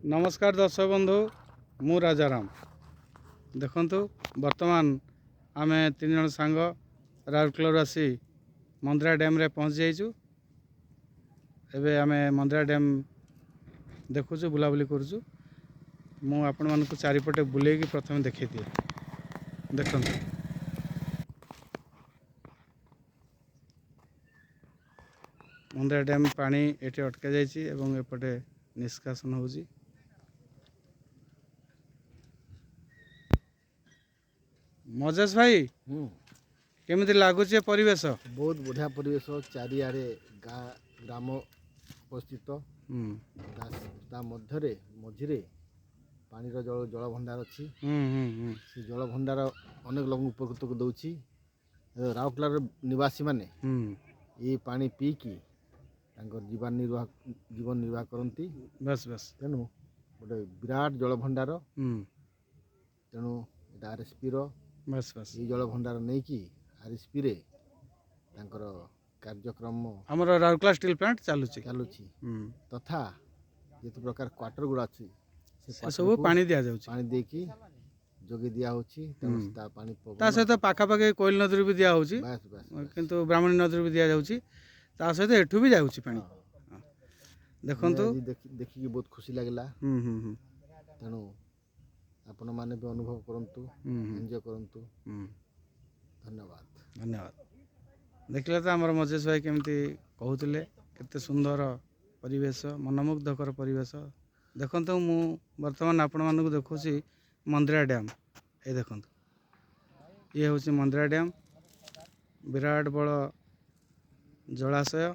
नमस्कार दर्शक बंधु मु राजाराम देखंतु वर्तमान आमे 3 जन सांग राउरकेला आसी मंदिरा डैम रे पहुँच जाइछु। एबे आमे मंदिरा डैम देखुछु बुलाबुली करूछु। मु आपण मानकु चारिपटे बुलेकी प्रथम देखै दिए। देखंतु मंदिरा डैम पानी एटे अटका जाइछि एवं एपटे निष्कासन होउछि। मजेश भाई केमिति लागुचे परिवेश? बहुत बढ़िया परिवेश चारिआडे ग्राम अवस्थित मध्य मझिरे पानी जल भंडार अच्छी से जल भंडार अनेक लोक उपकृत को दौची। राउरकेलार निवासी माने ये पानी पीकी जीवन निर्वाह करती। बस बस तेणु गोटे विराट जल भंडार तेणु आरएसपी बस बस ये जल भंडार नहीं कि आरएसपी रे तांकर कार्यक्रम हमर राउरकेला स्टील प्लांट चालुची तथा जेते प्रकार क्वार्टर गुड़ा अच्छी से सब पानी दिया जाउची। पानी देकी जोगे दिया होची ता पानी ता सहित पाखा पाखे कोइल नदी भी दिया होची। बस बस किंतु ब्राह्मणी नदी भी दिया जाउची। ता सहित एठू भी जाउची पानी। देखंतु देखि बहुत खुशी लागला। तेणु आपण माने भी अनुभव करंतु एंजॉय करंतु। धन्यवाद धन्यवाद। देखले तो आमर मजेश भाई केमती कहूतिले केते सुंदर परिवेश मनमुग्धकर परिवेश। देखंतु मु वर्तमान आपण मानकु देखुची मंदिरा डैम। ए देखंतु ये होची मंदिरा डैम विराट बड़ जलाशय।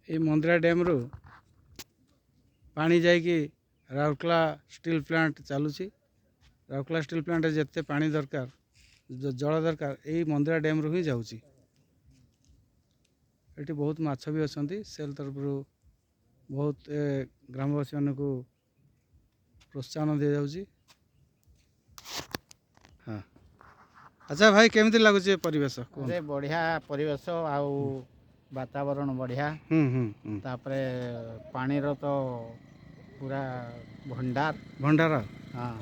ये मंदिरा डैम रु पानी जाइकी राउरकेला स्टील प्लांट चालुची। राउरकेला स्टील प्लांट जिते पानी दरकार जल दरकार यही मंदिरा डैम रु ही जाउची। एटी बहुत माछ भी अछंती। सेल तरफ बहुत ग्रामवासी मान को प्रोत्साहन दि जाउची। हाँ अच्छा भाई केमिति लागुची परिवेश? अरे बढ़िया परिवेश आउ वातावरण बढ़िया। तापरे पानी रो तो पूरा भंडार भंडार। हाँ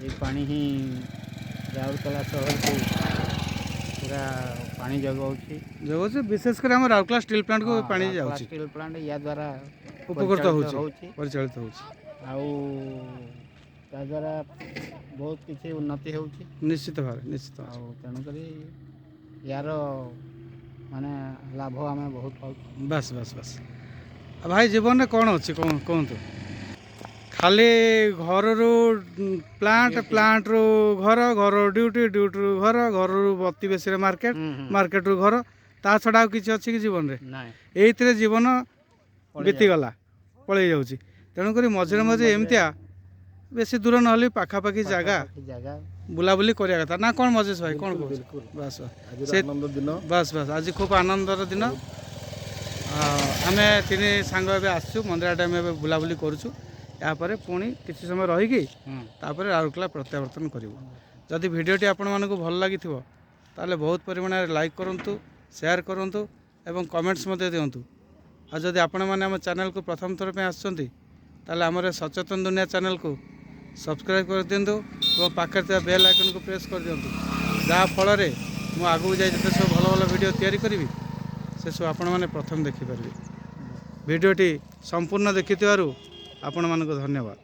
ये पानी ही राउरकेला शहर को पूरा पानी जगौची विशेषकर हम राउरकेला स्टील प्लांट को पानी जाउची। स्टील प्लांट या द्वारा उपकृत होउची परिचालित होउची आउ ता द्वारा बहुत किसी उन्नति होउची निश्चित भाव निश्चित। आउ तेणु करी यार माने लाभ आमे बहुत पाउ। बस बस बस भाई जीवन में कौन अच्छी कहतु? खाली घर रू प्लांट प्लांट रू घर घर ड्यूटी ड्यूटी रू घर घर रू अति बेसी मार्केट मार्केट रू घर ता छड़ा किसी अच्छी कि जीवन रे एइथिरे जीवन बीतीगला पलि जाउची। तेणुक मझे मझे एमतिया बेसी दूर नहले पाखापाखि जगह बुलाबुली करिया कथा ना कौन मजेश भाई कौन? बस बस बस आज खूब आनंदर दिन। आमे तीन सांग आसचु मंदिरा डैम बुलाबुली करूँ। यापर पुणी किसी समय रहीकि तापर राउरकेला प्रत्यावर्तन करूँ। जदि भिडियोटी आपण मानक भल लगी ताले बहुत परिमाण लाइक करूँ शेयर करूँ एवं कमेंट्स मते दिंतु। आ जदि आपण मैंने आम चैनल को प्रथम थर पे आसचंती ताले आमर सचेतन दुनिया चैनल को सब्सक्राइब कर दिंतु और पाखे बेल आइकन को प्रेस कर दिंतु जहाँ फल ମୁଁ ଆଗକୁ ଯାଇ ଯେତେ ସବୁ ଭଲ ଭଲ ଭିଡ଼ିଓ ତିଆରି କରିବି ସେସବୁ ଆପଣମାନେ ପ୍ରଥମେ ଦେଖିପାରିବେ। ଭିଡ଼ିଓଟି ସମ୍ପୂର୍ଣ୍ଣ ଦେଖିଥିବାରୁ ଆପଣମାନଙ୍କୁ ଧନ୍ୟବାଦ।